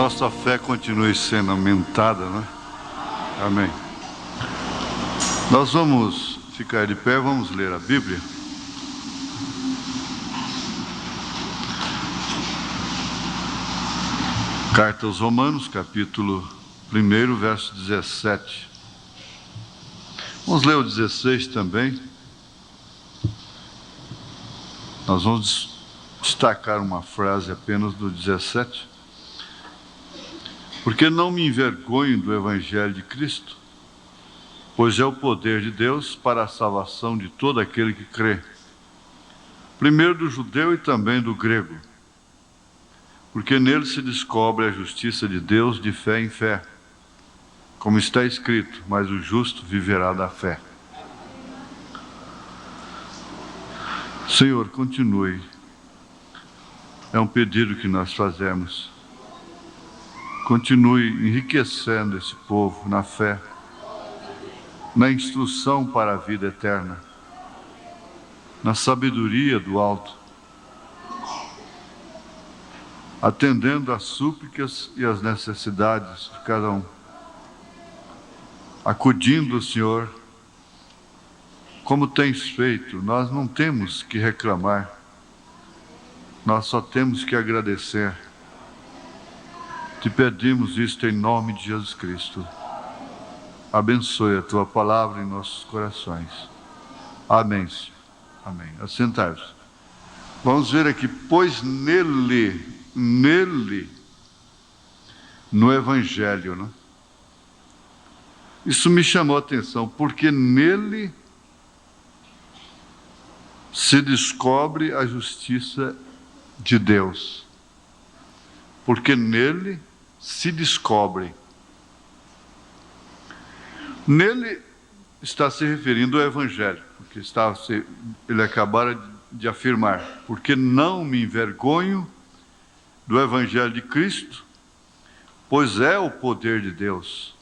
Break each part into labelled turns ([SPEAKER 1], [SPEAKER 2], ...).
[SPEAKER 1] nossa fé continue sendo aumentada, né? Amém. Nós vamos ficar de pé, vamos ler a Bíblia. Carta aos Romanos, capítulo 1, verso 17. Vamos ler o 16 também. Nós vamos destacar uma frase apenas do 17. Porque não me envergonho do Evangelho de Cristo, pois é o poder de Deus para a salvação de todo aquele que crê, primeiro do judeu e também do grego, porque nele se descobre a justiça de Deus de fé em fé, como está escrito, mas o justo viverá da fé. Senhor, continue. É um pedido que nós fazemos. Continue enriquecendo esse povo na fé, na instrução para a vida eterna, na sabedoria do alto, atendendo às súplicas e às necessidades de cada um, acudindo, Senhor, como tens feito. Nós não temos que reclamar, nós só temos que agradecer. Te pedimos isto em nome de Jesus Cristo. Abençoe a Tua palavra em nossos corações. Amém, Senhor. Amém. Assentai-vos. Vamos ver aqui, pois nele, no Evangelho, né? Isso me chamou a atenção, porque nele se descobre a justiça de Deus. Porque nele se descobre. Nele está se referindo ao Evangelho, porque ele acabara de afirmar, porque não me envergonho do Evangelho de Cristo, pois é o poder de Deus.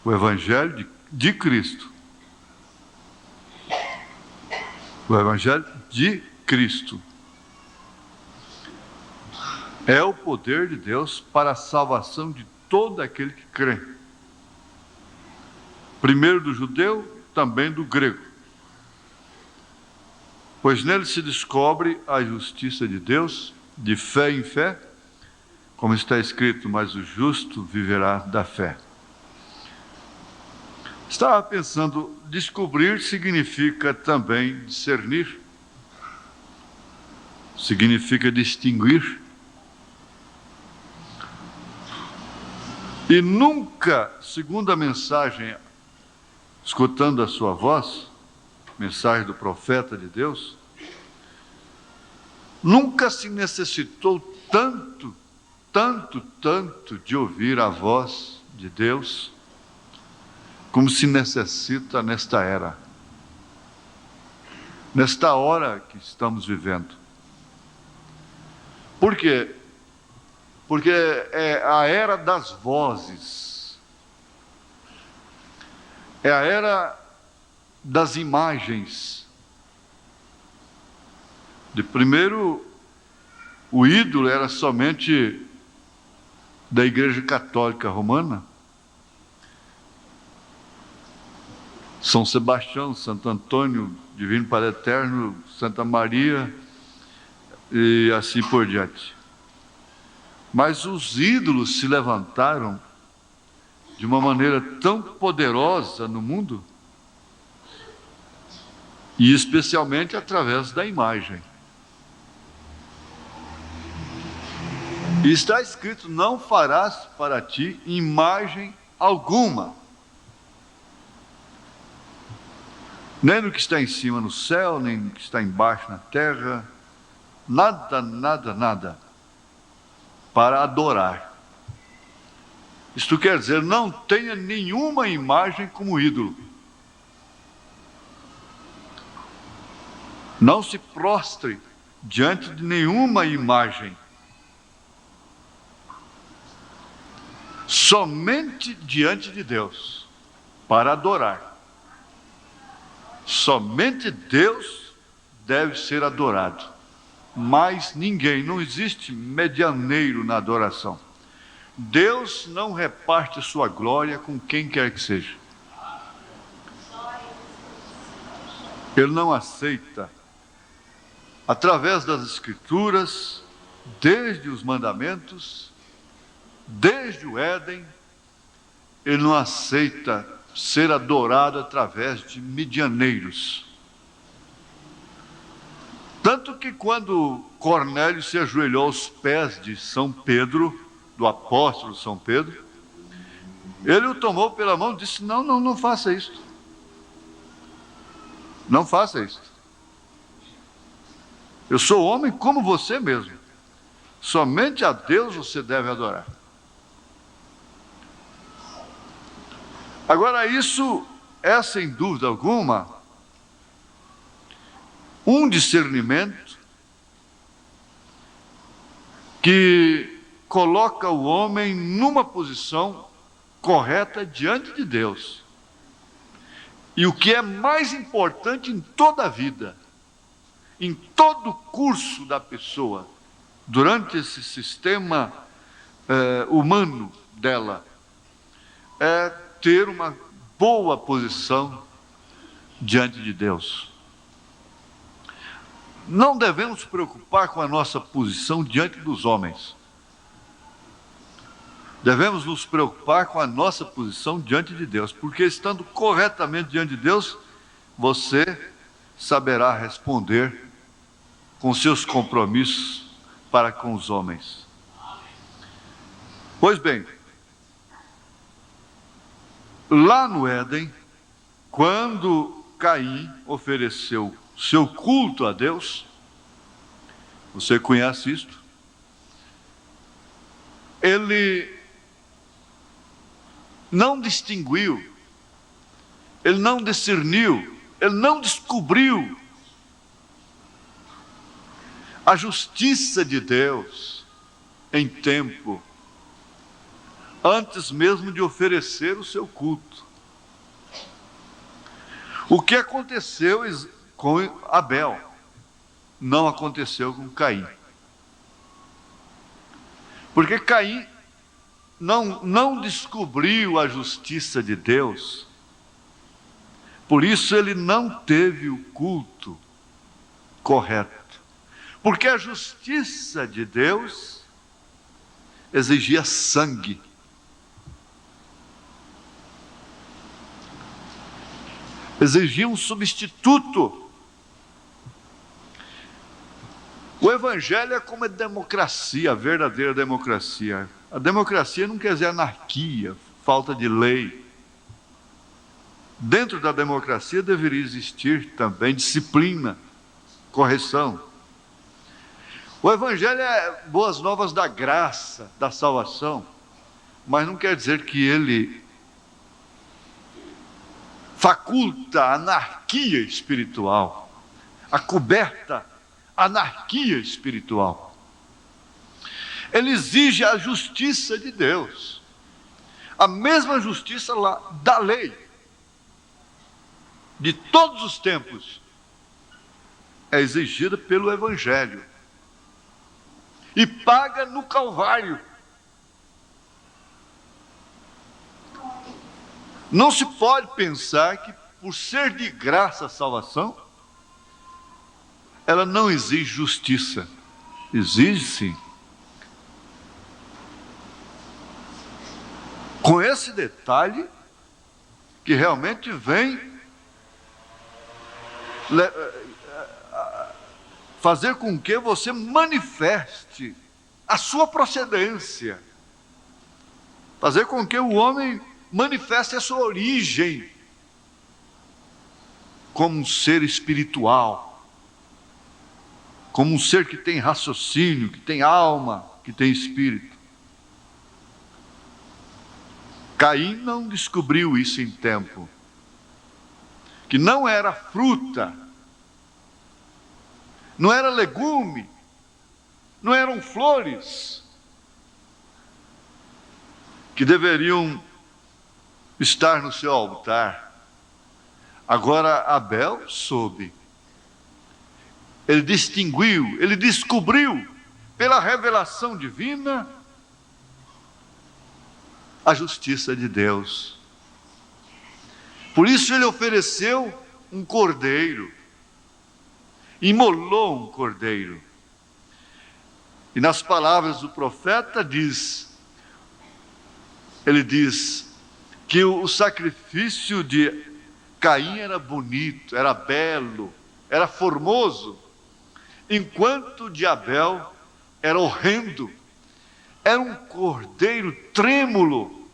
[SPEAKER 1] O Evangelho de Cristo. O Evangelho de Cristo. É o poder de Deus para a salvação de todo aquele que crê. Primeiro do judeu, também do grego. Pois nele se descobre a justiça de Deus, de fé em fé, como está escrito, mas o justo viverá da fé. Estava pensando, descobrir significa também discernir, significa distinguir. E nunca, segundo a mensagem, escutando a sua voz, mensagem do profeta de Deus, nunca se necessitou tanto de ouvir a voz de Deus, como se necessita nesta era, nesta hora que estamos vivendo. Por quê? Porque é a era das vozes, é a era das imagens. De primeiro, o ídolo era somente da Igreja Católica Romana, São Sebastião, Santo Antônio, Divino Padre Eterno, Santa Maria e assim por diante. Mas os ídolos se levantaram de uma maneira tão poderosa no mundo, e especialmente através da imagem. E está escrito, não farás para ti imagem alguma, nem no que está em cima no céu, nem no que está embaixo na terra, nada, para adorar. Isto quer dizer, não tenha nenhuma imagem como ídolo. Não se prostre diante de nenhuma imagem. Somente diante de Deus, para adorar. Somente Deus deve ser adorado. Mais ninguém, não existe medianeiro na adoração. Deus não reparte sua glória com quem quer que seja. Ele não aceita, através das Escrituras, desde os mandamentos, desde o Éden, ele não aceita ser adorado através de medianeiros. Tanto que quando Cornélio se ajoelhou aos pés de São Pedro, do apóstolo São Pedro, ele o tomou pela mão e disse: não faça isso. Não faça isso. Eu sou homem como você mesmo. Somente a Deus você deve adorar. Agora, isso é, sem dúvida alguma, um discernimento que coloca o homem numa posição correta diante de Deus. E o que é mais importante em toda a vida, em todo o curso da pessoa, durante esse sistema humano dela, é ter uma boa posição diante de Deus. Não devemos nos preocupar com a nossa posição diante dos homens. Devemos nos preocupar com a nossa posição diante de Deus, porque estando corretamente diante de Deus, você saberá responder com seus compromissos para com os homens. Pois bem, lá no Éden, quando Caim ofereceu seu culto a Deus, você conhece isto? Ele não distinguiu, ele não discerniu, ele não descobriu a justiça de Deus em tempo, antes mesmo de oferecer o seu culto. O que aconteceu com Abel não aconteceu com Caim. Porque Caim não descobriu a justiça de Deus, por isso ele não teve o culto correto. Porque a justiça de Deus exigia sangue. Exigia um substituto. O Evangelho é como a democracia, a verdadeira democracia. A democracia não quer dizer anarquia, falta de lei. Dentro da democracia deveria existir também disciplina, correção. O Evangelho é boas novas da graça, da salvação, mas não quer dizer que ele faculta a anarquia espiritual, a coberta anarquia espiritual. Ele exige a justiça de Deus, a mesma justiça lá da lei, de todos os tempos, é exigida pelo Evangelho e paga no Calvário. Não se pode pensar que, por ser de graça a salvação, ela não exige justiça. Exige sim. Com esse detalhe, que realmente vem fazer com que você manifeste a sua procedência, fazer com que o homem manifeste a sua origem como um ser espiritual, como um ser que tem raciocínio, que tem alma, que tem espírito. Caim não descobriu isso em tempo, que não era fruta, não era legume, não eram flores que deveriam estar no seu altar. Agora Abel soube, ele distinguiu, ele descobriu pela revelação divina a justiça de Deus. Por isso ele ofereceu um cordeiro, imolou um cordeiro. E nas palavras do profeta ele diz que o sacrifício de Caim era bonito, era belo, era formoso, enquanto o de Abel era horrendo, era um cordeiro trêmulo,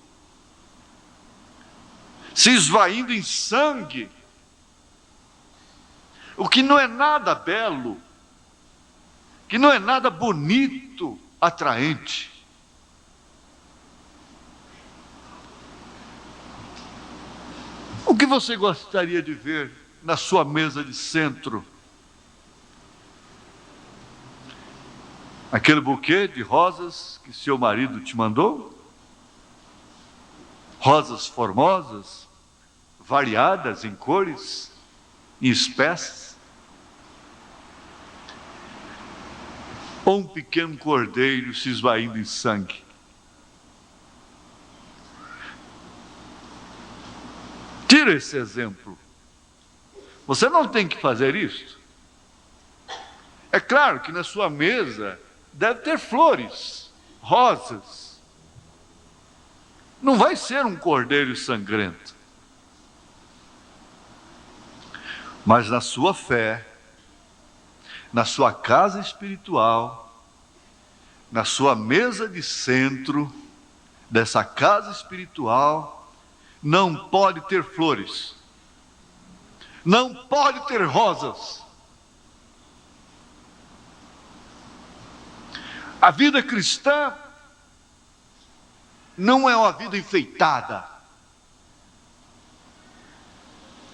[SPEAKER 1] se esvaindo em sangue, o que não é nada belo, que não é nada bonito, atraente. O que você gostaria de ver na sua mesa de centro? Aquele buquê de rosas que seu marido te mandou? Rosas formosas, variadas em cores, em espécies? Ou um pequeno cordeiro se esvaindo em sangue? Tira esse exemplo. Você não tem que fazer isso. É claro que na sua mesa deve ter flores, rosas. Não vai ser um cordeiro sangrento. Mas na sua fé, na sua casa espiritual, na sua mesa de centro dessa casa espiritual, não pode ter flores, não pode ter rosas. A vida cristã não é uma vida enfeitada,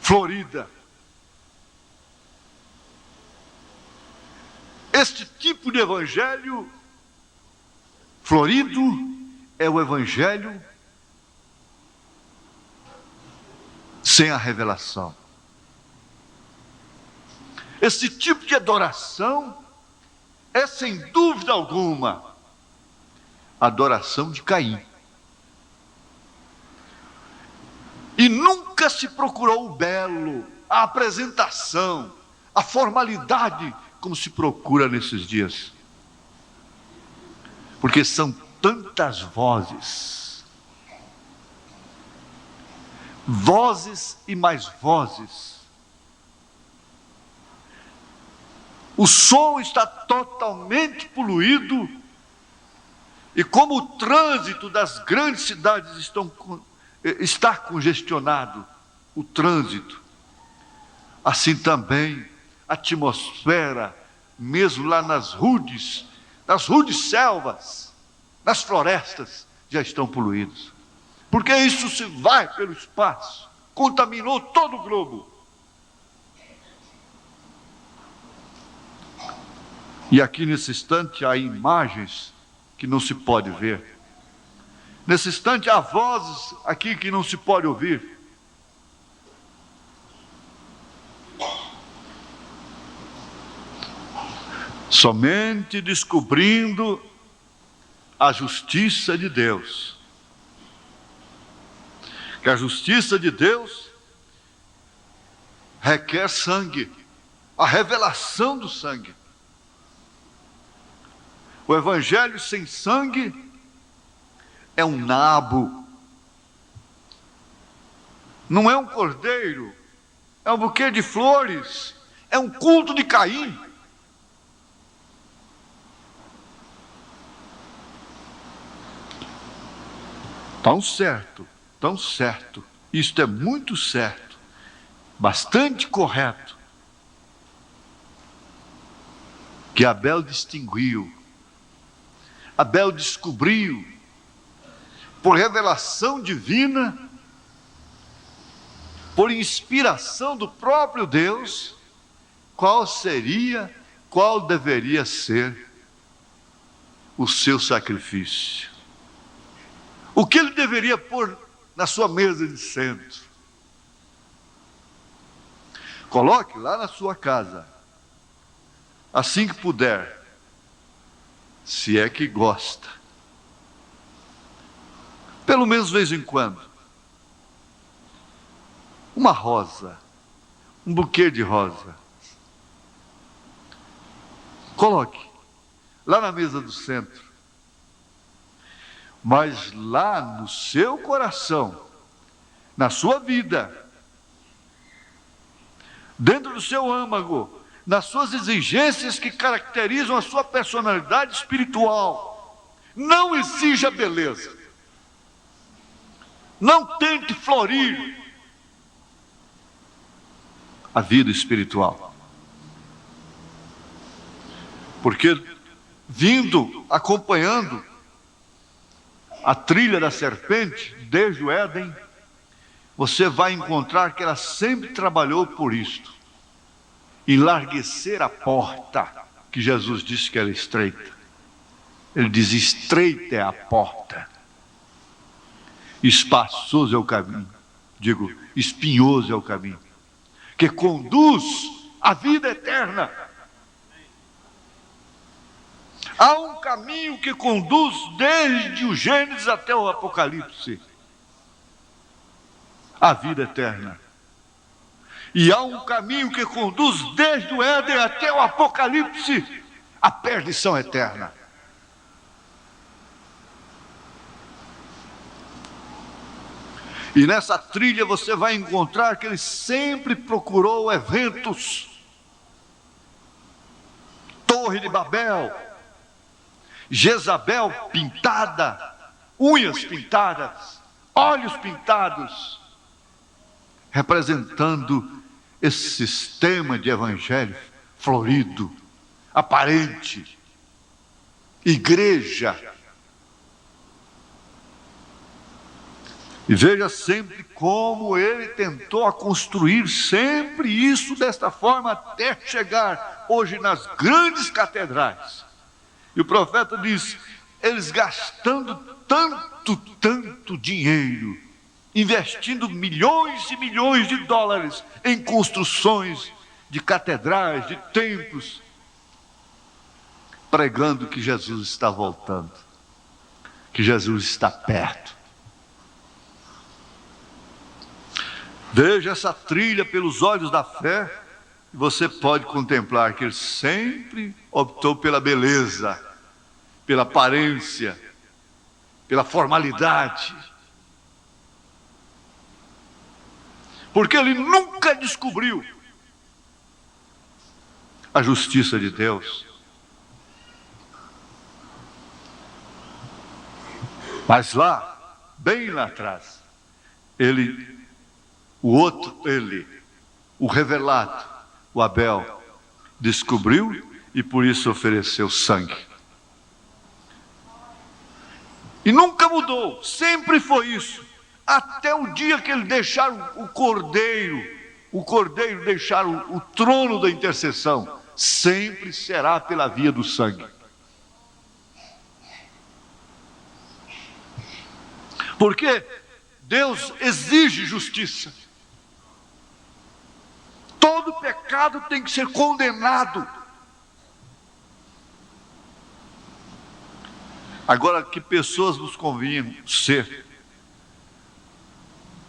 [SPEAKER 1] florida. Este tipo de evangelho florido é o evangelho sem a revelação. Esse tipo de adoração é, sem dúvida alguma, a adoração de Caim. E nunca se procurou o belo, a apresentação, a formalidade, como se procura nesses dias. Porque são tantas vozes, vozes e mais vozes. O som está totalmente poluído, e como o trânsito das grandes cidades está congestionado, o trânsito, assim também a atmosfera, mesmo lá nas rudes selvas, nas florestas, já estão poluídos. Porque isso se vai pelo espaço, contaminou todo o globo. E aqui nesse instante há imagens que não se pode ver. Nesse instante há vozes aqui que não se pode ouvir. Somente descobrindo a justiça de Deus. Que a justiça de Deus requer sangue, a revelação do sangue. O evangelho sem sangue é um nabo, não é um cordeiro, é um buquê de flores, é um culto de Caim. Tão certo, isto é muito certo, bastante correto, que Abel distinguiu, Abel descobriu, por revelação divina, por inspiração do próprio Deus, qual deveria ser o seu sacrifício. O que ele deveria pôr na sua mesa de centro. Coloque lá na sua casa, assim que puder, se é que gosta. Pelo pelo menos de vez em quando, uma rosa, um buquê de rosa. Coloque lá na mesa do centro. Mas lá no seu coração, na sua vida, dentro do seu âmago, nas suas exigências que caracterizam a sua personalidade espiritual, não exija beleza. Não tente florir a vida espiritual. Porque acompanhando a trilha da serpente, desde o Éden, você vai encontrar que ela sempre trabalhou por isto. Enlarguecer a porta, que Jesus disse que era estreita. Ele diz, estreita é a porta. Espaçoso é o caminho. Digo, espinhoso é o caminho. Que conduz à vida eterna. Há um caminho que conduz desde o Gênesis até o Apocalipse. A vida eterna. E há um caminho que conduz desde o Éden até o Apocalipse, a perdição eterna. E nessa trilha você vai encontrar que ele sempre procurou eventos. Torre de Babel, Jezabel pintada, unhas pintadas, olhos pintados, representando esse sistema de evangelho florido, aparente, igreja. E veja sempre como ele tentou construir sempre isso desta forma até chegar hoje nas grandes catedrais. E o profeta diz, eles gastando tanto dinheiro, investindo milhões e milhões de dólares em construções de catedrais, de templos, pregando que Jesus está voltando, que Jesus está perto. Veja essa trilha pelos olhos da fé, e você pode contemplar que ele sempre optou pela beleza, pela aparência, pela formalidade. Porque ele nunca descobriu a justiça de Deus. Mas lá, bem lá atrás, o revelado, o Abel, descobriu e por isso ofereceu sangue. E nunca mudou, sempre foi isso. Até o dia que ele deixar o cordeiro deixar o trono da intercessão, sempre será pela via do sangue. Porque Deus exige justiça. Todo pecado tem que ser condenado. Agora, que pessoas nos convinham ser?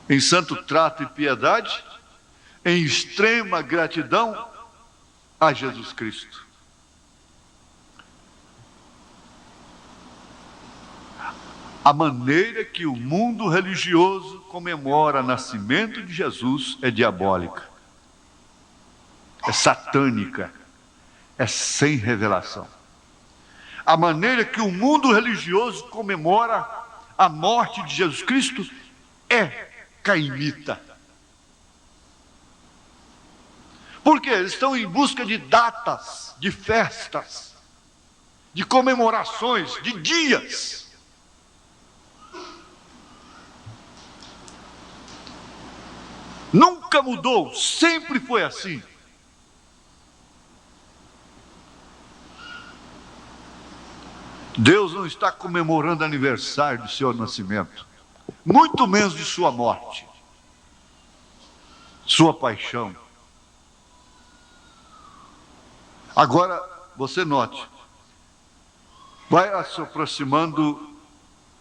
[SPEAKER 1] Em santo trato e piedade, em extrema gratidão a Jesus Cristo. A maneira que o mundo religioso comemora o nascimento de Jesus é diabólica, é satânica, é sem revelação. A maneira que o mundo religioso comemora a morte de Jesus Cristo é cainita. Porque eles estão em busca de datas, de festas, de comemorações, de dias. Nunca mudou, sempre foi assim. Deus não está comemorando aniversário do seu nascimento, muito menos de sua morte, sua paixão. Agora, você note, vai se aproximando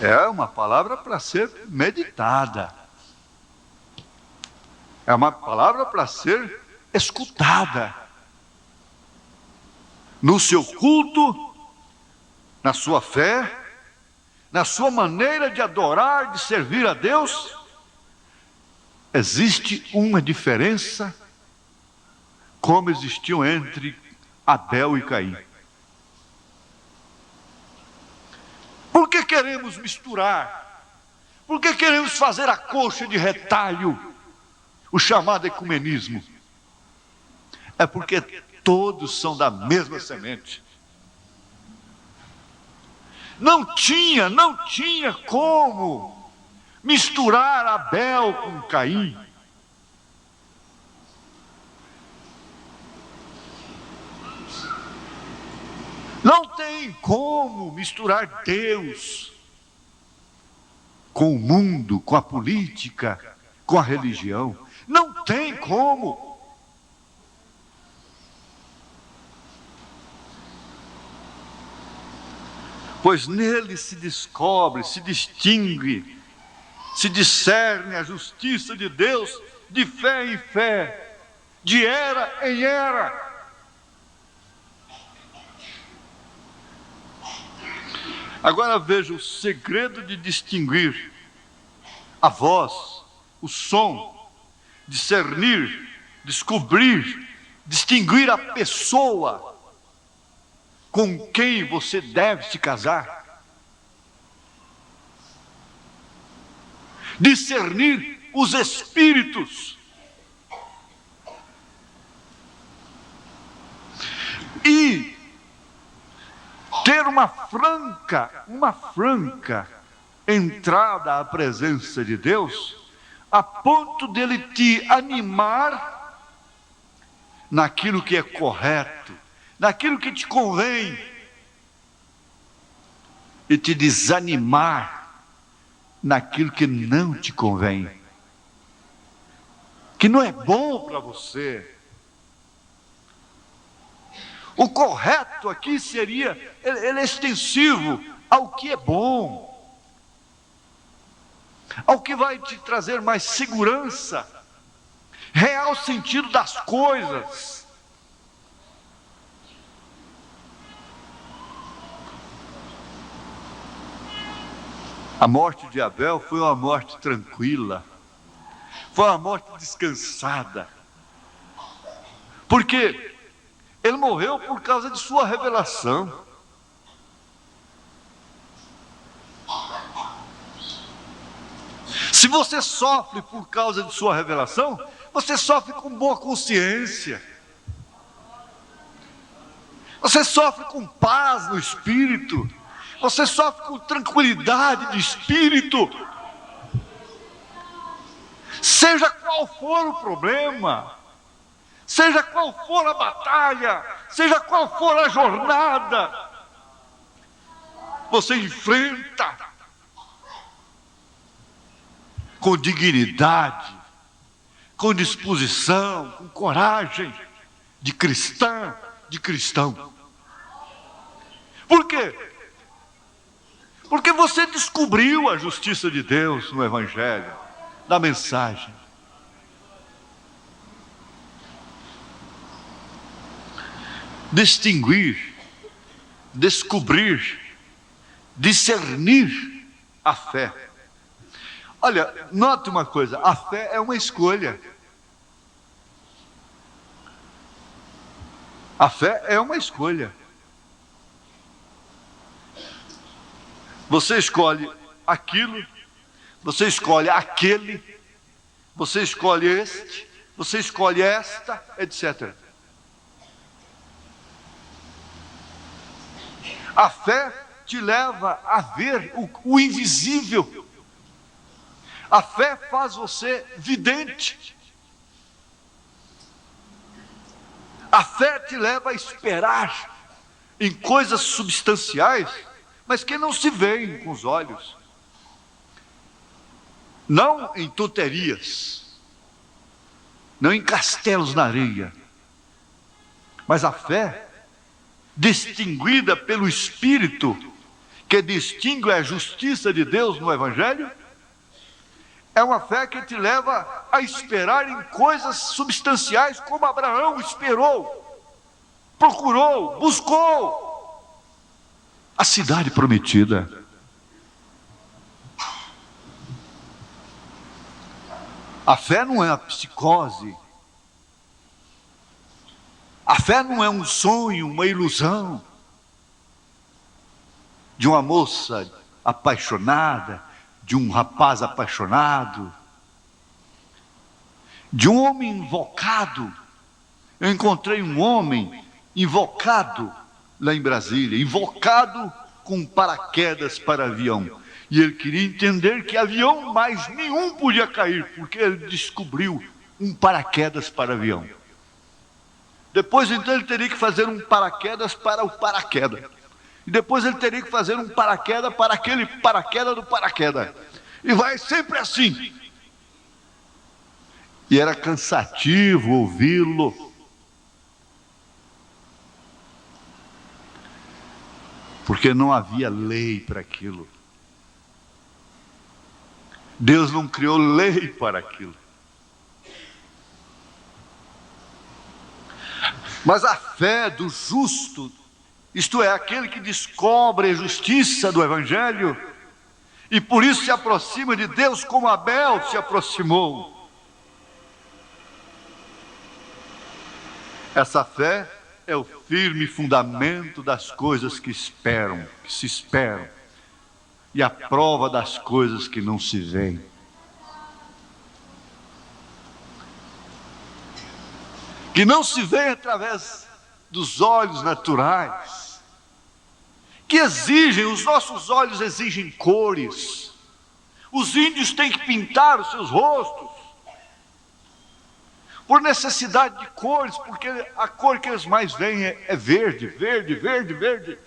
[SPEAKER 1] É uma palavra para ser meditada. É uma palavra para ser escutada. No seu culto, na sua fé, na sua maneira de adorar, de servir a Deus, existe uma diferença, como existiu entre Abel e Caim. Por que queremos misturar? Por que queremos fazer a coxa de retalho, o chamado ecumenismo? É porque todos são da mesma semente. Não tinha como misturar Abel com Caim. Não tem como misturar Deus com o mundo, com a política, com a religião. Não tem como. Pois nele se descobre, se distingue, se discerne a justiça de Deus de fé em fé, de era em era. Agora veja o segredo de distinguir a voz, o som, discernir, descobrir, distinguir a pessoa com quem você deve se casar. Discernir os espíritos. E ter uma franca entrada à presença de Deus, a ponto dele te animar naquilo que é correto, naquilo que te convém, e te desanimar naquilo que não te convém, que não é bom para você. O correto aqui seria, ele é extensivo ao que é bom, ao que vai te trazer mais segurança, real sentido das coisas. A morte de Abel foi uma morte tranquila, foi uma morte descansada, porque ele morreu por causa de sua revelação. Se você sofre por causa de sua revelação, você sofre com boa consciência, você sofre com paz no espírito, você sofre com tranquilidade de espírito. Seja qual for o problema, seja qual for a batalha, seja qual for a jornada, você enfrenta com dignidade, com disposição, com coragem de cristã, de cristão. Por quê? Porque você descobriu a justiça de Deus no Evangelho, na mensagem. Distinguir, descobrir, discernir a fé. Olha, note uma coisa, a fé é uma escolha. A fé é uma escolha. Você escolhe aquilo, você escolhe aquele, você escolhe este, você escolhe esta, etc. A fé te leva a ver o invisível. A fé faz você vidente. A fé te leva a esperar em coisas substanciais, mas que não se veem com os olhos. Não em tonterias, não em castelos na areia, mas a fé distinguida pelo Espírito, que distingue a justiça de Deus no Evangelho, é uma fé que te leva a esperar em coisas substanciais, como Abraão esperou, procurou, buscou a cidade prometida. A fé não é a psicose. A fé não é um sonho, uma ilusão de uma moça apaixonada, de um rapaz apaixonado, de um homem invocado. Eu encontrei um homem invocado lá em Brasília, invocado com paraquedas para avião. E ele queria entender que avião mais nenhum podia cair, porque ele descobriu um paraquedas para avião. Depois então ele teria que fazer um paraquedas para o paraquedas. E depois ele teria que fazer um paraquedas para aquele paraquedas do paraquedas. E vai sempre assim. E era cansativo ouvi-lo. Porque não havia lei para aquilo. Deus não criou lei para aquilo. Mas a fé do justo, isto é, aquele que descobre a justiça do Evangelho, e por isso se aproxima de Deus como Abel se aproximou. Essa fé é o firme fundamento das coisas que se esperam, e a prova das coisas que não se veem. Que não se vê através dos olhos naturais, que exigem, os nossos olhos exigem cores. Os índios têm que pintar os seus rostos, por necessidade de cores, porque a cor que eles mais veem é verde, verde, verde, verde.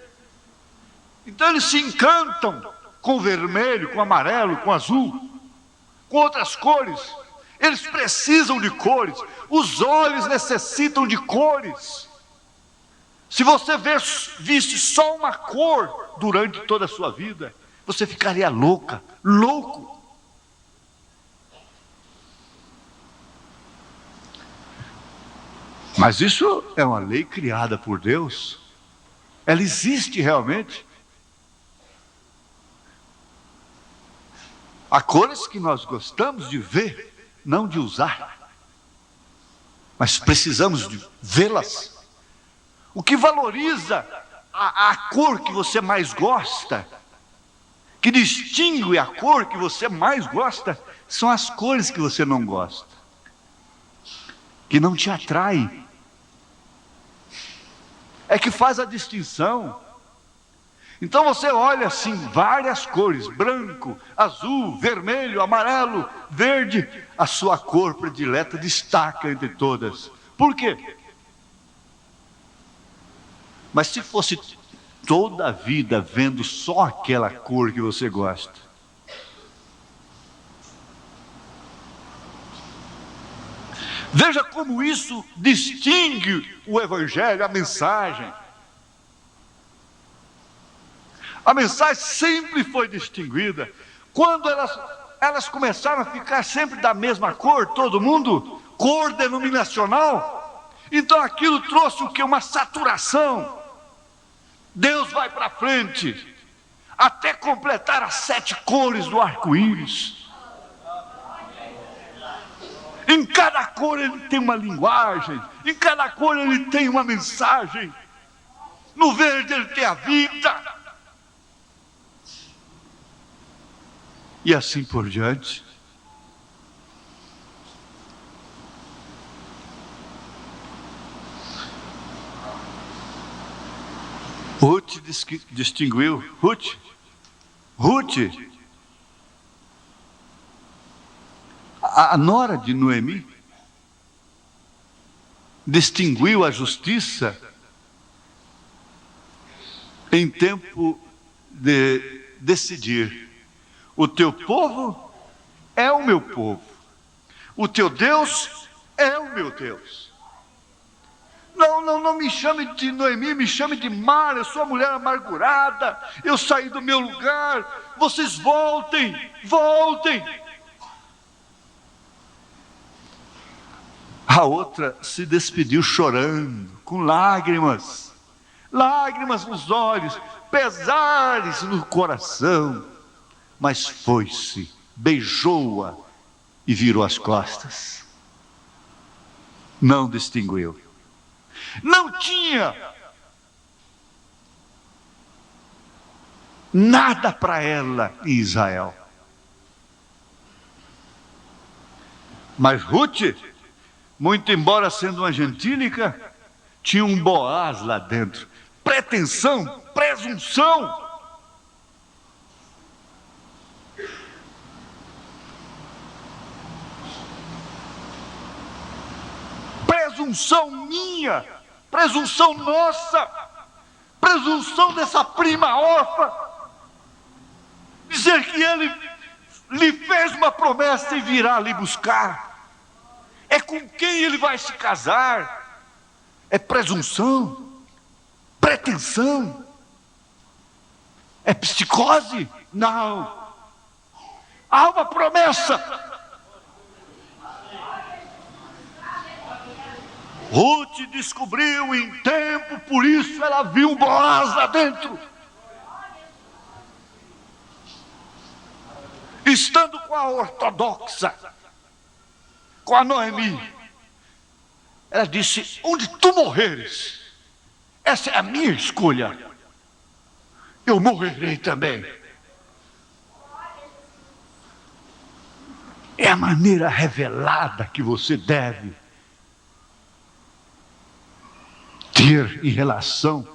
[SPEAKER 1] Então eles se encantam com o vermelho, com o amarelo, com o azul, com outras cores. Eles precisam de cores. Os olhos necessitam de cores. Se você visse só uma cor durante toda a sua vida, você ficaria louco. Mas isso é uma lei criada por Deus. Ela existe realmente. Há cores que nós gostamos de ver, não de usar, mas precisamos de vê-las. O que valoriza a cor que você mais gosta, que distingue a cor que você mais gosta, são as cores que você não gosta, que não te atraem. É que faz a distinção. Então você olha assim, várias cores, branco, azul, vermelho, amarelo, verde, a sua cor predileta destaca entre todas. Por quê? Mas se fosse toda a vida vendo só aquela cor que você gosta, veja como isso distingue o Evangelho, a mensagem. A mensagem sempre foi distinguida. Quando elas começaram a ficar sempre da mesma cor, todo mundo, cor denominacional, então aquilo trouxe o que? Uma saturação. Deus vai para frente, até completar as 7 cores do arco-íris. Em cada cor ele tem uma linguagem, em cada cor ele tem uma mensagem. No verde ele tem a vida. E assim por diante. Ruth distinguiu, Ruth, a nora de Noemi, distinguiu a justiça em tempo de decidir. O teu povo é o meu povo, o teu Deus é o meu Deus. Não me chame de Noemi, me chame de Mara, eu sou a mulher amargurada, eu saí do meu lugar, vocês voltem. A outra se despediu chorando, com lágrimas nos olhos, pesares no coração, mas foi-se, beijou-a e virou as costas. Não distinguiu. Não tinha nada para ela em Israel. Mas Ruth, muito embora sendo uma gentílica, tinha um Boaz lá dentro. Pretensão, presunção. Presunção minha, presunção nossa, presunção dessa prima órfã, dizer que ele lhe fez uma promessa e virá lhe buscar. É com quem ele vai se casar? É presunção, pretensão, é psicose? Não, há uma promessa. Ruth descobriu em tempo, por isso ela viu um Boaz lá dentro. Estando com a ortodoxa, com a Noemi, ela disse: onde tu morreres, essa é a minha escolha, eu morrerei também. É a maneira revelada que você deve ter em relação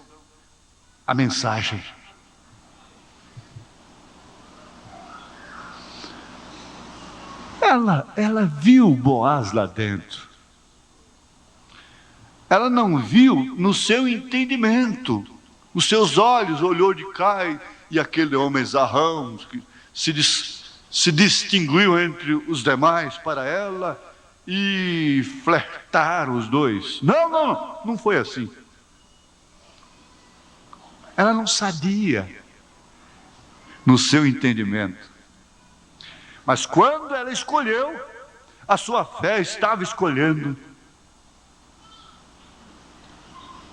[SPEAKER 1] à mensagem. Ela viu Boaz lá dentro. Ela não viu no seu entendimento. Os seus olhos olhou de cá e aquele homem zarrão que se distinguiu entre os demais para ela e flertaram os dois. Não foi assim. Ela não sabia no seu entendimento. Mas quando ela escolheu, a sua fé estava escolhendo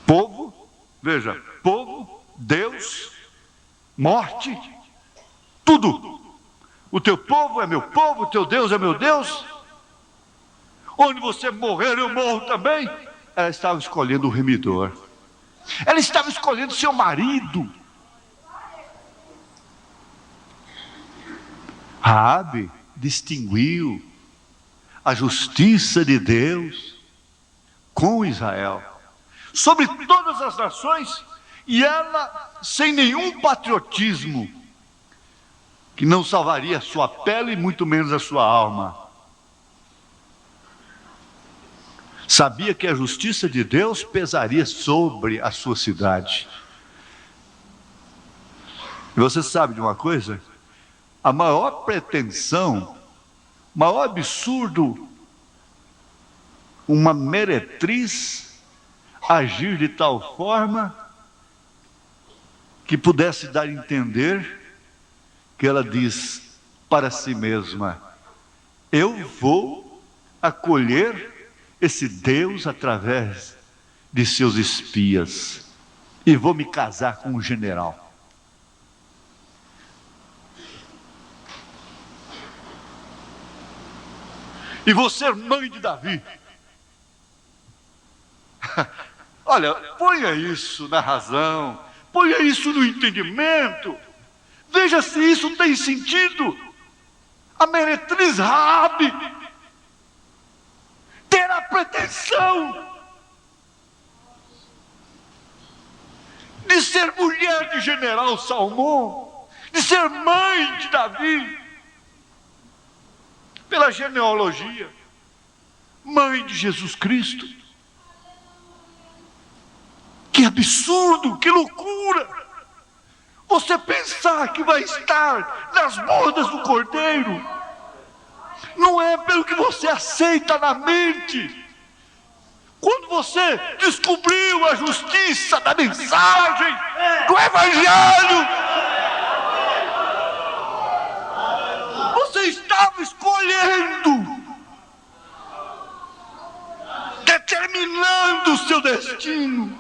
[SPEAKER 1] povo, veja, povo, Deus, morte, tudo. O teu povo é meu povo, o teu Deus é meu Deus. Onde você morrer, eu morro também. Ela estava escolhendo o remidor. Ela estava escolhendo seu marido. Raabe distinguiu a justiça de Deus com Israel sobre todas as nações, e ela, sem nenhum patriotismo, que não salvaria a sua pele e muito menos a sua alma, sabia que a justiça de Deus pesaria sobre a sua cidade. E você sabe de uma coisa? A maior pretensão, maior absurdo, uma meretriz agir de tal forma que pudesse dar a entender que ela diz para si mesma: eu vou acolher esse Deus através de seus espias e vou me casar com um general. E vou ser mãe de Davi. Olha, ponha isso na razão, ponha isso no entendimento, veja se isso tem sentido. A meretriz Raabe ter a pretensão de ser mulher de general Salmão, de ser mãe de Davi, pela genealogia, mãe de Jesus Cristo. Que absurdo, que loucura! Você pensar que vai estar nas bodas do Cordeiro, não é pelo que você aceita na mente, quando você descobriu a justiça da mensagem do Evangelho, você estava escolhendo, determinando o seu destino.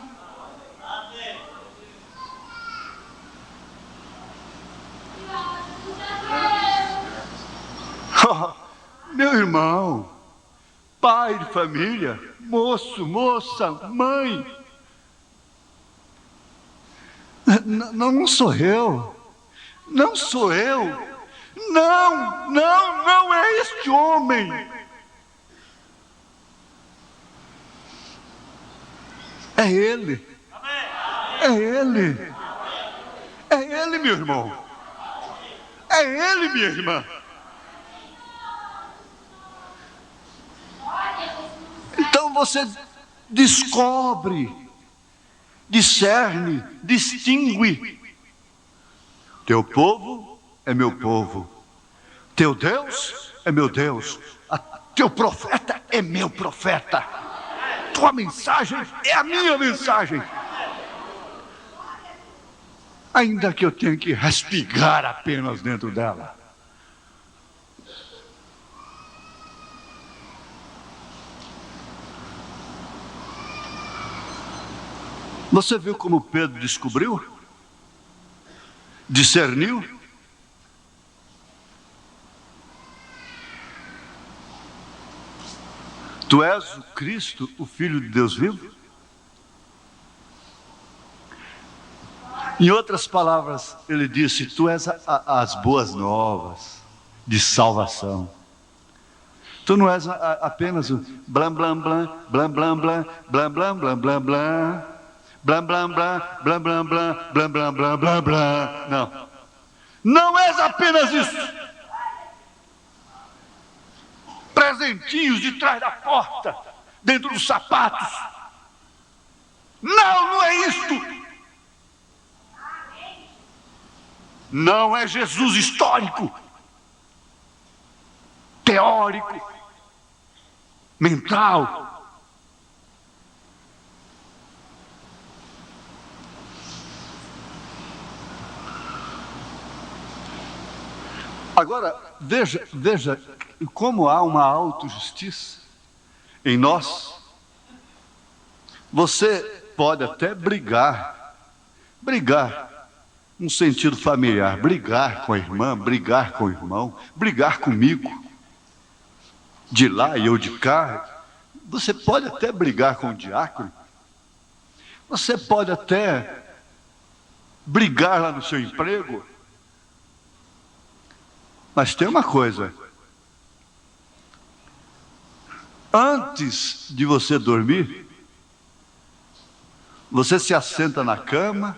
[SPEAKER 1] Oh, meu irmão, pai de família, moço, moça, mãe, não sou eu, não sou eu, não é este homem. É ele, é ele, é ele, meu irmão, é ele, minha irmã. Então você descobre, discerne, distingue. Teu povo é meu povo, teu Deus é meu Deus, teu profeta é meu profeta, tua mensagem é a minha mensagem. Ainda que eu tenha que respigar apenas dentro dela. Você viu como Pedro descobriu? Discerniu? Tu és o Cristo, o Filho de Deus vivo? Em outras palavras, ele disse, tu és as boas novas de salvação. Tu não és apenas o blam blam blam, blam blam blam, blam blam blam blam blam. Blá, blá, blá, blá, blá, blá, blá, blá, blá, blá, blá. Não. Não és apenas isso. Presentinhos de trás da porta, dentro dos sapatos. Não é isto. Não é Jesus histórico, teórico, mental. Agora, veja como há uma autojustiça em nós. Você pode até brigar num sentido familiar, brigar com a irmã, brigar com o irmão, brigar comigo, de lá e eu de cá. Você pode até brigar com o diácono, você pode até brigar lá no seu emprego. Mas tem uma coisa, antes de você dormir, você se assenta na cama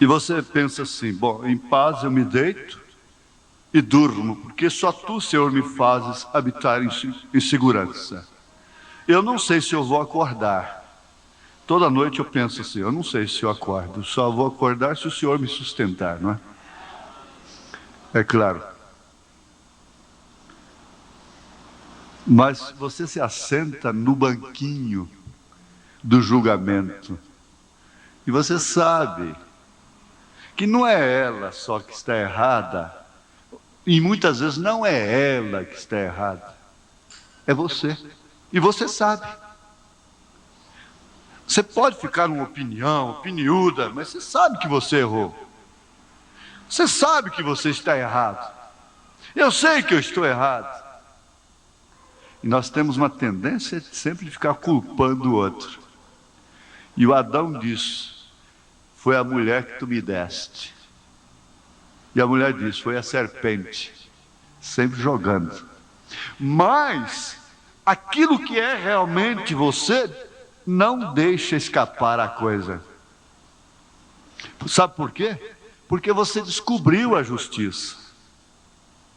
[SPEAKER 1] e você pensa assim, bom, em paz eu me deito e durmo, porque só tu, Senhor, me fazes habitar em segurança. Eu não sei se eu vou acordar. Toda noite eu penso assim, eu não sei se eu acordo, só vou acordar se o Senhor me sustentar, não é? É claro. Mas você se assenta no banquinho do julgamento e você sabe que não é ela só que está errada, e muitas vezes não é ela que está errada, é você, e você sabe. Você pode ficar numa opiniúda, mas você sabe que você errou. Você sabe que você está errado. Eu sei que eu estou errado. E nós temos uma tendência de sempre ficar culpando o outro. E o Adão disse, foi a mulher que tu me deste. E a mulher disse, foi a serpente. Sempre jogando. Mas, aquilo que é realmente você, não deixa escapar a coisa. Sabe por quê? Porque você descobriu a justiça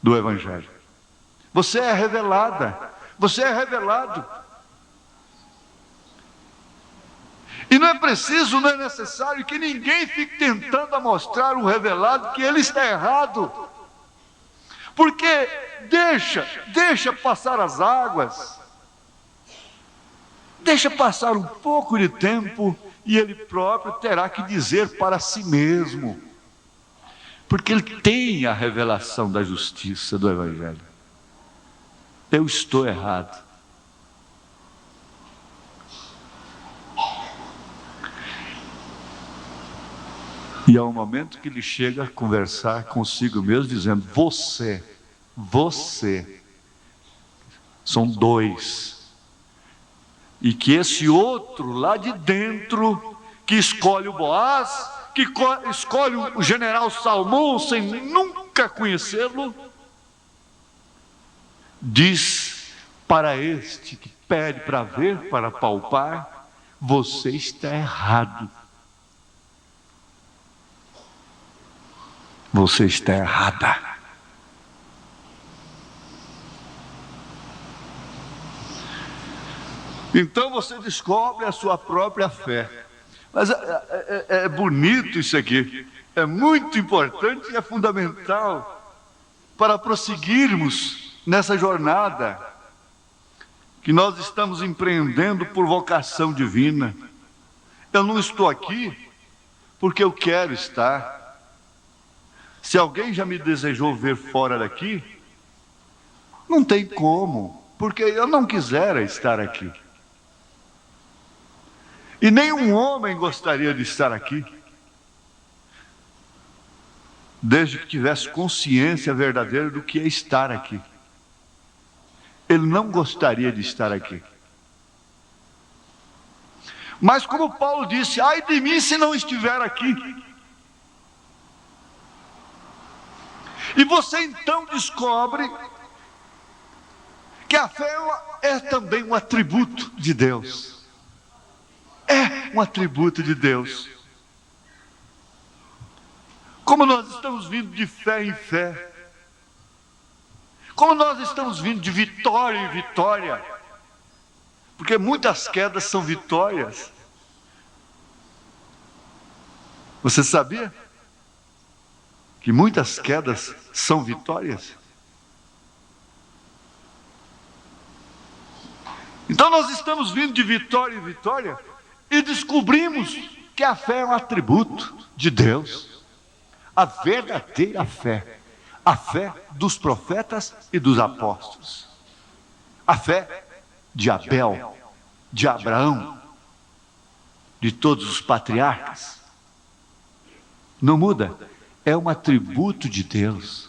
[SPEAKER 1] do Evangelho. Você é revelada. Você é revelado. E não é preciso, não é necessário que ninguém fique tentando mostrar o revelado que ele está errado. Porque Deixa passar as águas. Deixa passar um pouco de tempo e ele próprio terá que dizer para si mesmo. Porque ele tem a revelação da justiça do Evangelho. Eu estou errado. E há um momento que ele chega a conversar consigo mesmo, dizendo: você, são dois. E que esse outro lá de dentro, que escolhe o Boaz, que escolhe o general Salmão sem nunca conhecê-lo, diz para este que pede para ver, para palpar: você está errado. Você está errada. Então você descobre a sua própria fé. Mas é bonito isso aqui. É muito importante e é fundamental para prosseguirmos nessa jornada que nós estamos empreendendo por vocação divina. Eu não estou aqui porque eu quero estar. Se alguém já me desejou ver fora daqui, não tem como, porque eu não quisera estar aqui. E nenhum homem gostaria de estar aqui, desde que tivesse consciência verdadeira do que é estar aqui. Ele não gostaria de estar aqui. Mas como Paulo disse: ai de mim se não estiver aqui. E você então descobre que a fé é também um atributo de Deus. É um atributo de Deus. Como nós estamos vindo de fé em fé, como nós estamos vindo de vitória em vitória, porque muitas quedas são vitórias. Você sabia que muitas quedas são vitórias? Então nós estamos vindo de vitória em vitória e descobrimos que a fé é um atributo de Deus. A verdadeira fé, a fé dos profetas e dos apóstolos, a fé de Abel, de Abraão, de todos os patriarcas, não muda. É um atributo de Deus.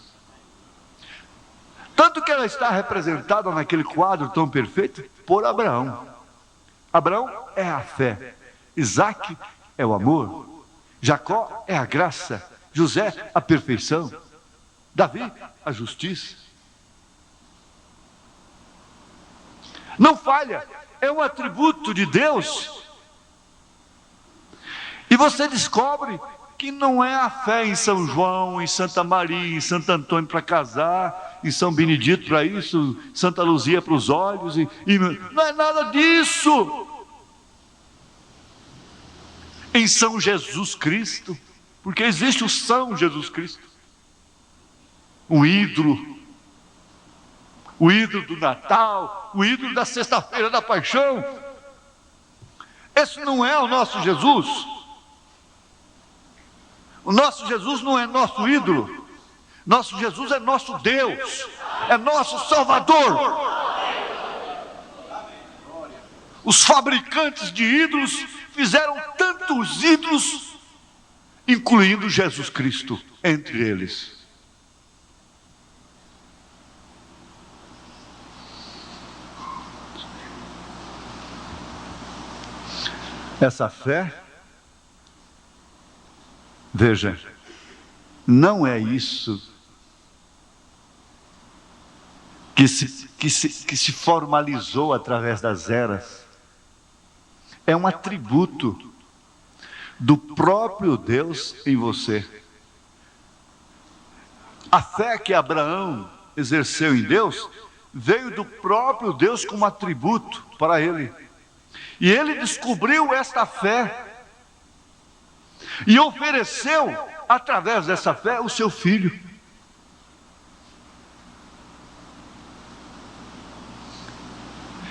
[SPEAKER 1] Tanto que ela está representada naquele quadro tão perfeito por Abraão. Abraão é a fé, Isaque é o amor, Jacó é a graça, José a perfeição, Davi a justiça. Não falha, é um atributo de Deus. E você descobre que não é a fé em São João, em Santa Maria, em Santo Antônio para casar, em São Benedito para isso, Santa Luzia para os olhos, não é nada disso. Em São Jesus Cristo, porque existe o São Jesus Cristo, um ídolo, o ídolo do Natal, o ídolo da Sexta-feira da Paixão. Esse não é o nosso Jesus. O nosso Jesus não é nosso ídolo. Nosso Jesus é nosso Deus, é nosso Salvador. Os fabricantes de ídolos fizeram tantos ídolos, incluindo Jesus Cristo entre eles. Essa fé, veja, não é isso que se formalizou através das eras. É um atributo do próprio Deus em você. A fé que Abraão exerceu em Deus veio do próprio Deus como atributo para ele. E ele descobriu esta fé e ofereceu, através dessa fé, o seu filho.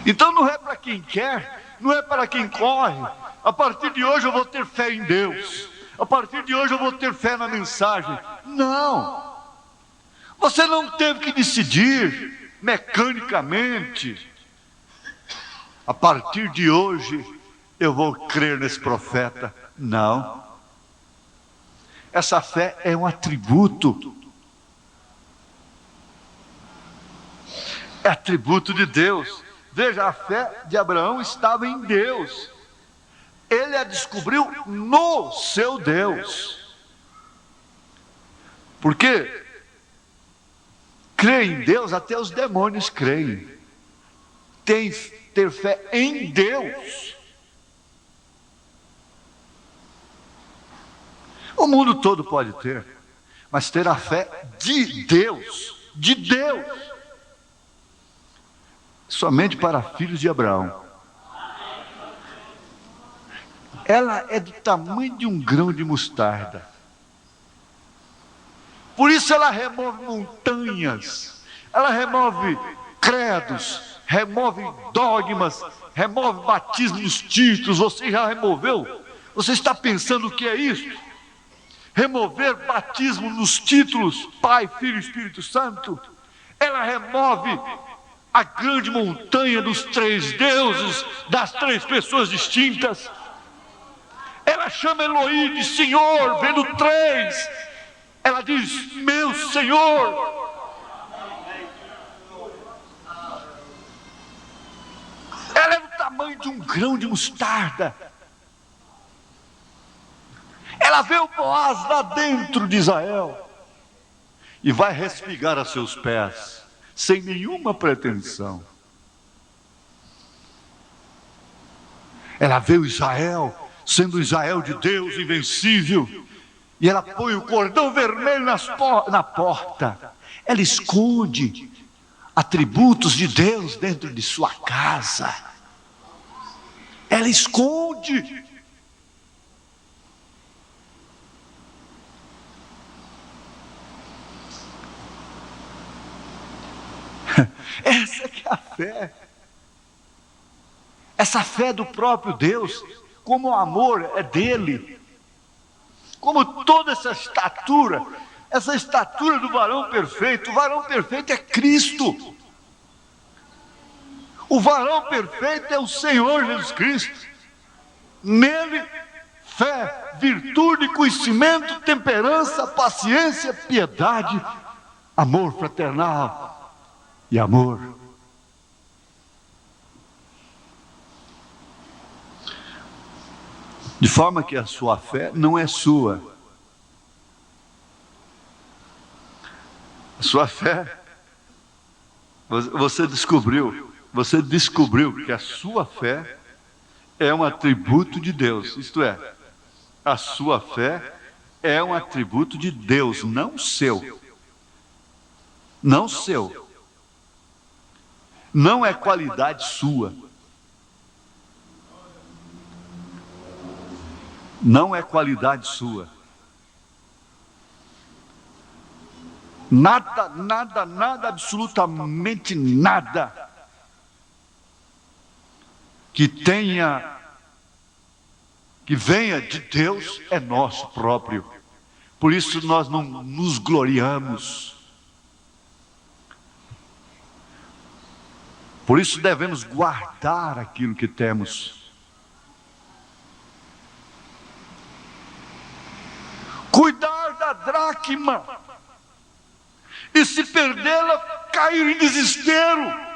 [SPEAKER 1] Então não é para quem quer, não é para quem corre. A partir de hoje eu vou ter fé em Deus. A partir de hoje eu vou ter fé na mensagem. Não. Você não teve que decidir mecanicamente. A partir de hoje eu vou crer nesse profeta. Não. Essa fé é um atributo. É atributo de Deus. Veja, a fé de Abraão estava em Deus. Ele a descobriu no seu Deus. Porque crer em Deus, até os demônios creem. Ter fé em Deus. O mundo todo pode ter, mas ter a fé de Deus, somente para filhos de Abraão. Ela é do tamanho de um grão de mostarda. Por isso ela remove montanhas, ela remove credos, remove dogmas, remove batismo nos títulos. Você já removeu? Você está pensando o que é isso? Remover batismo nos títulos, Pai, Filho e Espírito Santo. Ela remove a grande montanha dos três deuses, das três pessoas distintas. Ela chama Elohim de Senhor, vendo três. Ela diz, meu Senhor. Ela é do tamanho de um grão de mostarda. Ela vê o Boaz lá dentro de Israel e vai respigar a seus pés, sem nenhuma pretensão. Ela vê o Israel, sendo o Israel de Deus invencível, e ela põe o cordão vermelho na porta. Ela esconde atributos de Deus dentro de sua casa. Ela esconde. Essa que é a fé. Essa fé do próprio Deus, como o amor é dele, como toda essa estatura do varão perfeito. O varão perfeito é Cristo. O varão perfeito é o Senhor Jesus Cristo. Nele, fé, virtude, conhecimento, temperança, paciência, piedade, amor fraternal e amor. De forma que a sua fé não é sua. A sua fé, você descobriu que a sua fé é um atributo de Deus. Isto é, a sua fé é um atributo de Deus, não seu. Não seu. Não é qualidade sua. Não é qualidade sua. Nada, absolutamente nada que venha de Deus é nosso próprio. Por isso nós não nos gloriamos. Por isso devemos guardar aquilo que temos. Cuidar da dracma. E se perdê-la, cair em desespero.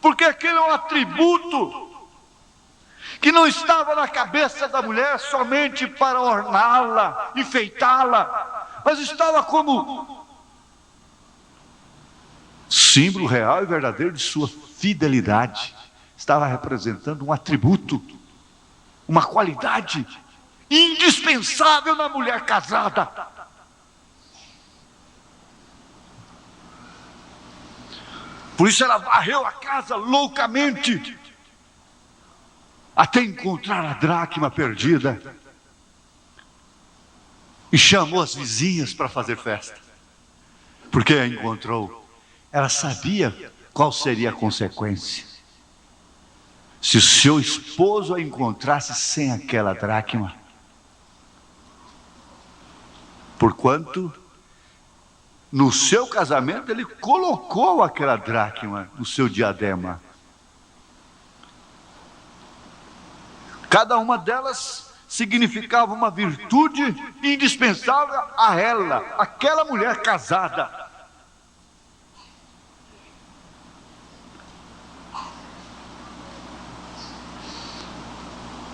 [SPEAKER 1] Porque aquele é um atributo que não estava na cabeça da mulher somente para orná-la, enfeitá-la, mas estava como símbolo real e verdadeiro de sua fidelidade. Estava representando um atributo, uma qualidade indispensável na mulher casada. Por isso ela varreu a casa loucamente, até encontrar a dracma perdida, e chamou as vizinhas para fazer festa, porque a encontrou. Ela sabia qual seria a consequência? Se o seu esposo a encontrasse sem aquela dracma. Porquanto, no seu casamento, ele colocou aquela dracma no seu diadema. Cada uma delas significava uma virtude indispensável a ela, aquela mulher casada.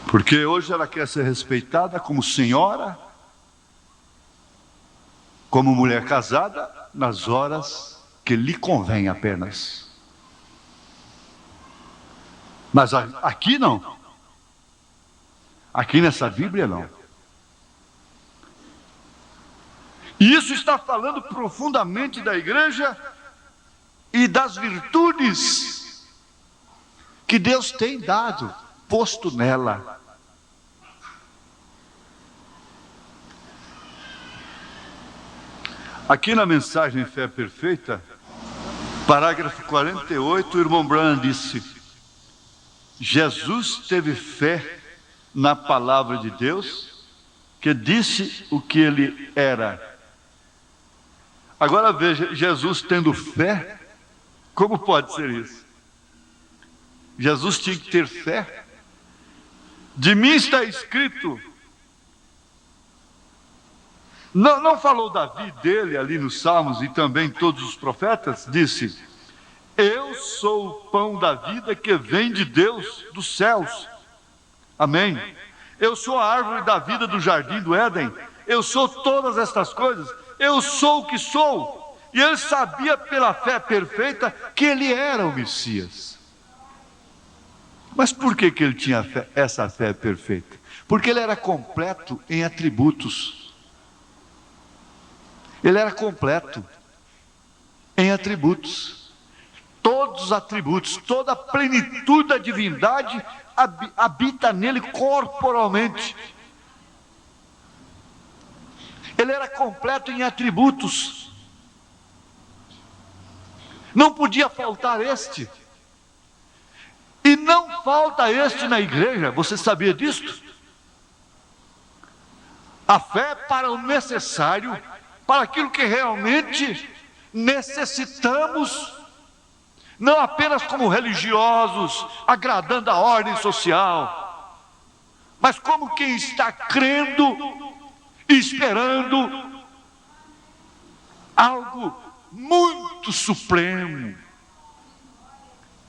[SPEAKER 1] Porque hoje ela quer ser respeitada como senhora, como mulher casada, nas horas que lhe convém apenas. Mas aqui não. Aqui nessa Bíblia não. E isso está falando profundamente da igreja e das virtudes que Deus tem dado, posto nela. Aqui na mensagem Fé Perfeita, parágrafo 48, o irmão Branham disse: Jesus teve fé na palavra de Deus, que disse o que ele era. Agora veja, Jesus tendo fé, como pode ser isso? Jesus tinha que ter fé. De mim está escrito. Não falou Davi dele ali nos Salmos e também todos os profetas? Disse: eu sou o pão da vida que vem de Deus, dos céus. Amém? Eu sou a árvore da vida do jardim do Éden. Eu sou todas estas coisas. Eu sou o que sou. E ele sabia pela fé perfeita que ele era o Messias. Mas por que ele tinha essa fé perfeita? Porque ele era completo em atributos. Ele era completo em atributos. Todos os atributos, toda a plenitude da divindade habita nele corporalmente. Ele era completo em atributos. Não podia faltar este. E não falta este na igreja. Você sabia disso? A fé para o necessário, para aquilo que realmente necessitamos, não apenas como religiosos, agradando a ordem social, mas como quem está crendo e esperando algo muito supremo,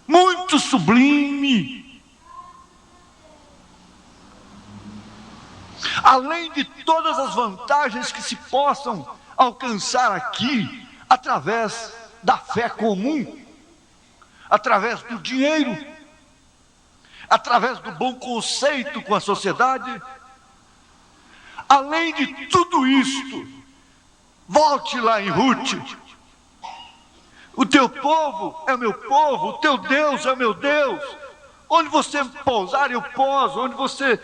[SPEAKER 1] muito sublime. Além de todas as vantagens que se possam alcançar aqui, através da fé comum, através do dinheiro, através do bom conceito com a sociedade. Além de tudo isto, volte lá em Ruth: o teu povo é o meu povo, o teu Deus é o meu Deus. Onde você pousar eu pouso, onde você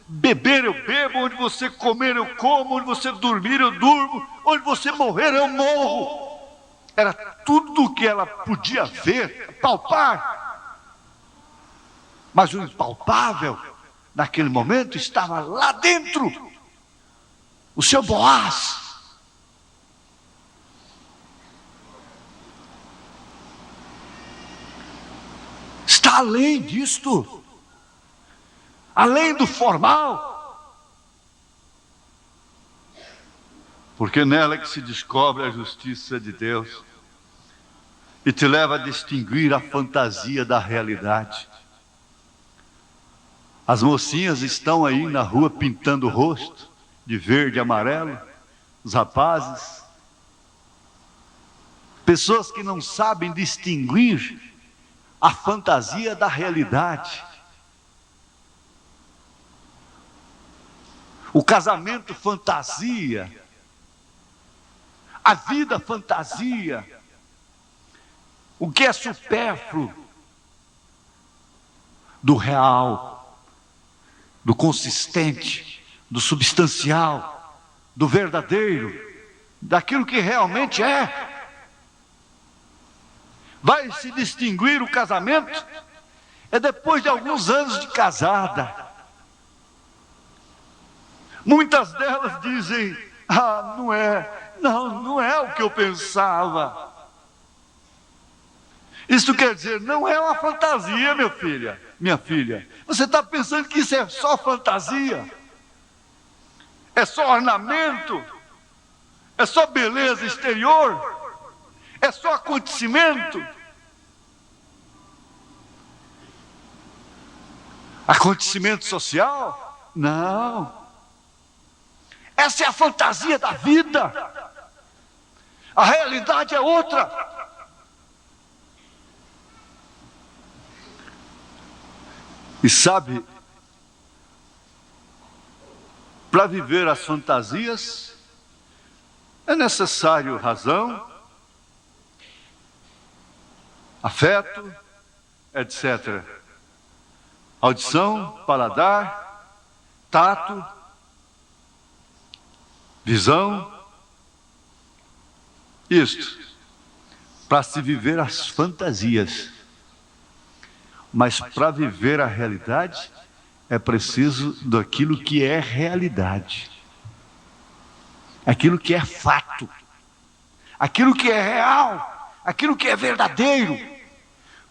[SPEAKER 1] beber eu bebo, onde você comer eu como, onde você dormir eu durmo, onde você morrer eu morro. Era tudo o que ela podia ver, palpar. Mas o impalpável, naquele momento, estava lá dentro. O seu Boaz. Está além disto. Além do formal. Porque nela é que se descobre a justiça de Deus e te leva a distinguir a fantasia da realidade. As mocinhas estão aí na rua pintando o rosto de verde e amarelo, os rapazes, pessoas que não sabem distinguir a fantasia da realidade. O casamento fantasia, a vida fantasia, o que é supérfluo do real, do consistente, do substancial, do verdadeiro, daquilo que realmente é. vai se distinguir o casamento é depois de alguns anos de casada. Muitas delas dizem: ah, não é o que eu pensava. Isso quer dizer, não é uma fantasia, minha filha. Você está pensando que isso é só fantasia? É só ornamento? É só beleza exterior? É só acontecimento? Acontecimento social? Não. Essa é a fantasia da vida. A realidade é outra. E sabe, para viver as fantasias, é necessário razão, afeto, etc. Audição, paladar, tato, visão. Isto, para se viver as fantasias. Mas para viver a realidade, é preciso daquilo que é realidade. Aquilo que é fato. Aquilo que é real. Aquilo que é verdadeiro.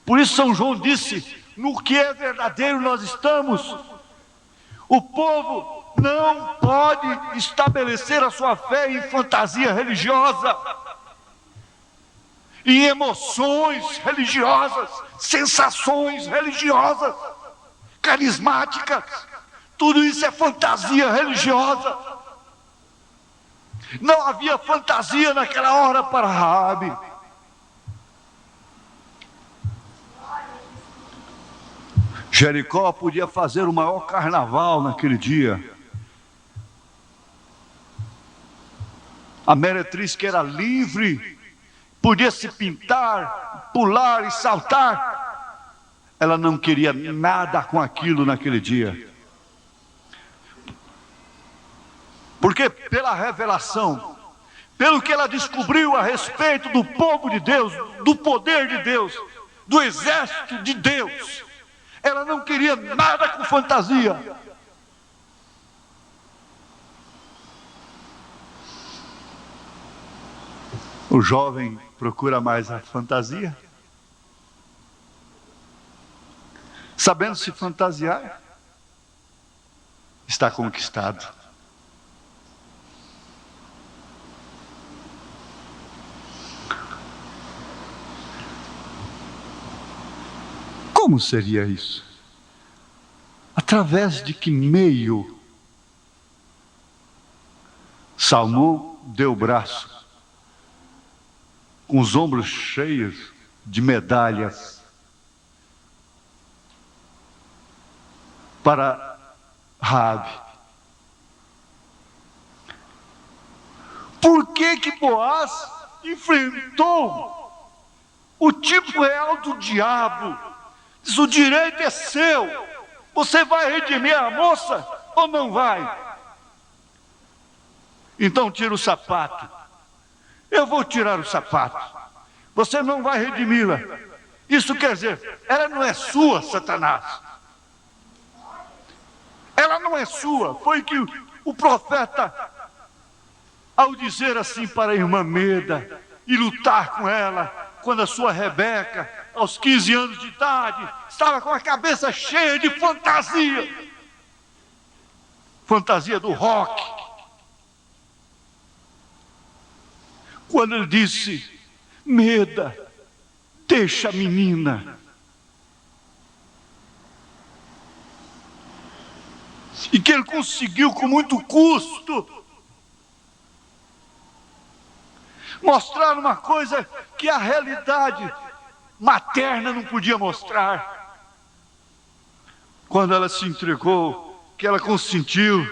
[SPEAKER 1] Por isso São João disse: no que é verdadeiro nós estamos. O povo não pode estabelecer a sua fé em fantasia religiosa, em emoções religiosas, sensações religiosas, carismáticas. Tudo isso é fantasia religiosa. Não havia fantasia naquela hora para Raabe. Jericó podia fazer o maior carnaval naquele dia. A meretriz, que era livre, podia se pintar, pular e saltar. Ela não queria nada com aquilo naquele dia. Porque pela revelação, pelo que ela descobriu a respeito do povo de Deus, do poder de Deus, do exército de Deus, ela não queria nada com fantasia. O jovem procura mais a fantasia, sabendo se fantasiar, está conquistado. Como seria isso? Através de que meio? Salmão deu o braço, com os ombros cheios de medalhas, para Raabe. Por que Boaz enfrentou o tipo real do diabo? Diz: o direito é seu. Você vai redimir a moça ou não vai? Então tira o sapato. Eu vou tirar o sapato. Você não vai redimi-la. Isso quer dizer, ela não é sua, Satanás. Ela não é sua. Foi que o profeta, ao dizer assim para a irmã Meda e lutar com ela, quando a sua Rebeca, aos 15 anos de idade, estava com a cabeça cheia de fantasia. Fantasia do rock. Quando ele disse: Meda, deixa a menina. E que ele conseguiu com muito custo mostrar uma coisa que a realidade materna não podia mostrar. Quando ela se entregou, que ela consentiu,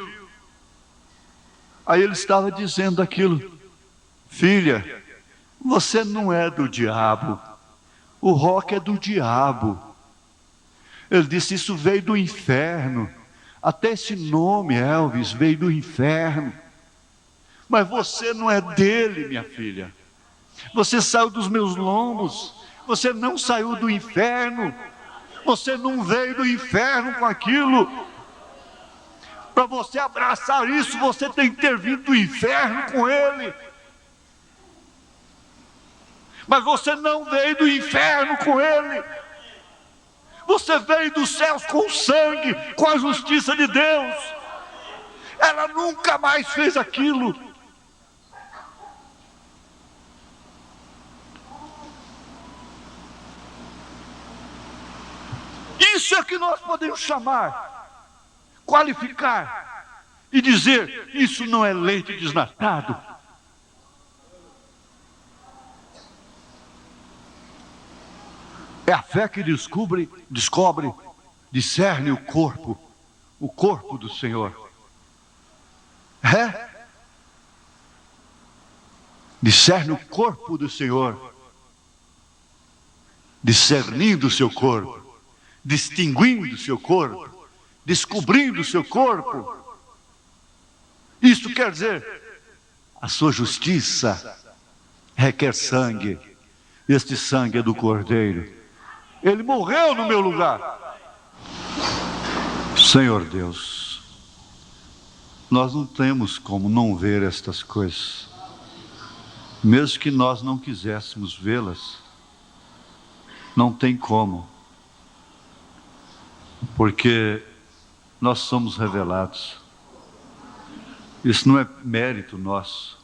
[SPEAKER 1] aí ele estava dizendo aquilo: filha, você não é do diabo, o rock é do diabo. Ele disse: isso veio do inferno, até esse nome, Elvis, veio do inferno. Mas você não é dele, minha filha. Você saiu dos meus lombos, você não saiu do inferno, você não veio do inferno com aquilo. Para você abraçar isso, você tem que ter vindo do inferno com ele. Mas você não veio do inferno com ele. Você veio dos céus com o sangue, com a justiça de Deus. Ela nunca mais fez aquilo. Isso é que nós podemos chamar, qualificar e dizer: isso não é leite desnatado. É a fé que descobre, discerne o corpo do Senhor. Discerne o corpo do Senhor, discernindo o seu corpo, distinguindo o seu corpo, descobrindo o seu corpo. Isto quer dizer, a sua justiça requer sangue. Este sangue é do Cordeiro. Ele morreu no meu lugar. Senhor Deus, nós não temos como não ver estas coisas. Mesmo que nós não quiséssemos vê-las, não tem como. Porque nós somos revelados. Isso não é mérito nosso.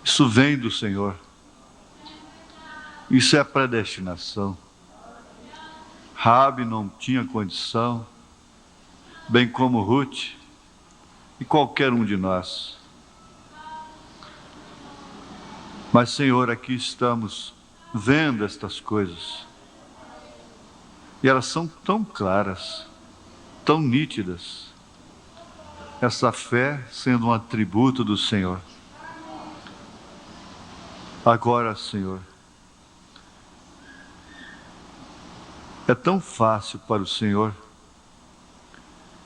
[SPEAKER 1] Isso vem do Senhor. Isso é a predestinação. Raabe não tinha condição, bem como Ruth e qualquer um de nós. Mas, Senhor, aqui estamos vendo estas coisas. E elas são tão claras, tão nítidas. Essa fé sendo um atributo do Senhor. Agora, Senhor, é tão fácil para o Senhor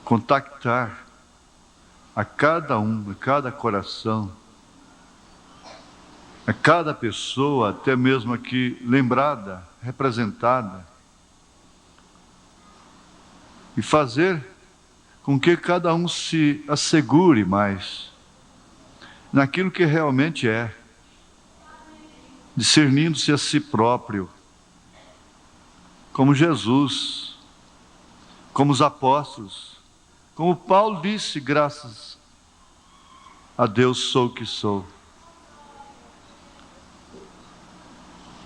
[SPEAKER 1] contactar a cada um, a cada coração, a cada pessoa, até mesmo aqui lembrada, representada, e fazer com que cada um se assegure mais naquilo que realmente é, discernindo-se a si próprio, como Jesus, como os apóstolos, como Paulo disse: graças a Deus sou o que sou.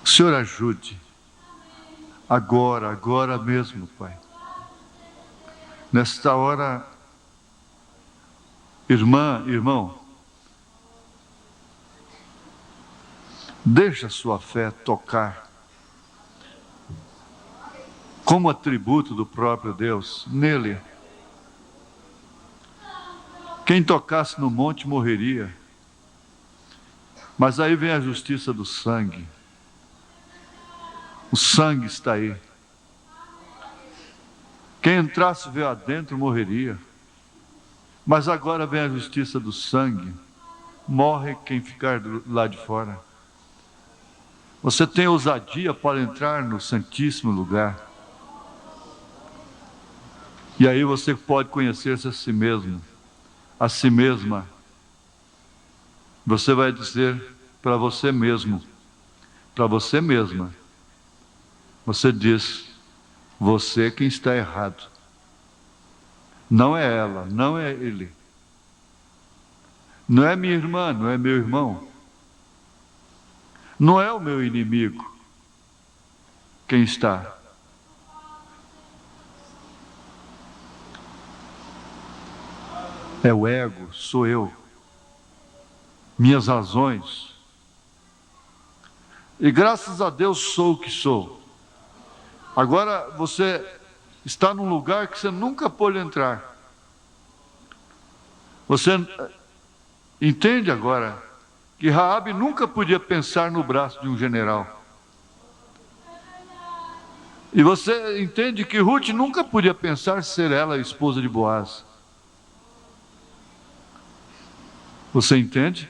[SPEAKER 1] O Senhor ajude, agora mesmo, Pai. Nesta hora, irmão, deixa a sua fé tocar como atributo do próprio Deus nele. Quem tocasse no monte morreria. Mas aí vem a justiça do sangue. O sangue está aí. Quem entrasse veio adentro morreria. Mas agora vem a justiça do sangue. Morre quem ficar do lado de fora. Você tem ousadia para entrar no Santíssimo Lugar. E aí você pode conhecer-se a si mesmo, a si mesma. Você vai dizer para você mesmo, para você mesma. Você diz: você é quem está errado. Não é ela, não é ele. Não é minha irmã, não é meu irmão. Não é o meu inimigo. Quem está? É o ego, sou eu. Minhas razões. E graças a Deus sou o que sou. Agora você está num lugar que você nunca pôde entrar. Você entende agora que Raabe nunca podia pensar no braço de um general. E você entende que Ruth nunca podia pensar ser ela a esposa de Boaz. Você entende?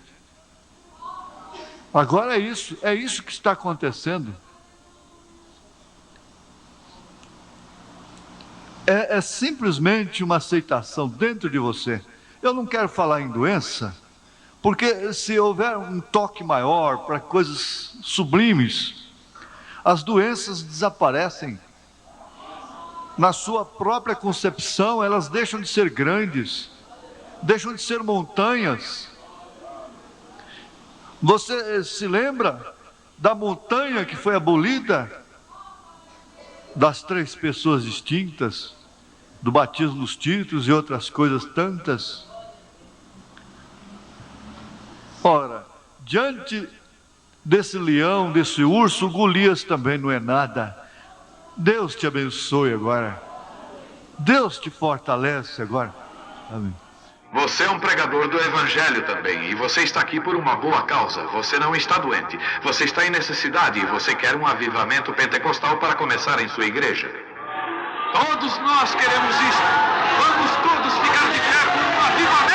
[SPEAKER 1] Agora é isso que está acontecendo. É simplesmente uma aceitação dentro de você. Eu não quero falar em doença, porque se houver um toque maior para coisas sublimes, as doenças desaparecem. Na sua própria concepção, elas deixam de ser grandes, deixam de ser montanhas. Você se lembra da montanha que foi abolida? Das 3 pessoas distintas, do batismo dos títulos e outras coisas tantas. Ora, diante desse leão, desse urso, Golias também não é nada. Deus te abençoe agora. Deus te fortalece agora. Amém.
[SPEAKER 2] Você é um pregador do Evangelho também, e você está aqui por uma boa causa. Você não está doente, você está em necessidade e você quer um avivamento pentecostal para começar em sua igreja. Todos nós queremos isso. Vamos todos ficar de pé por um avivamento.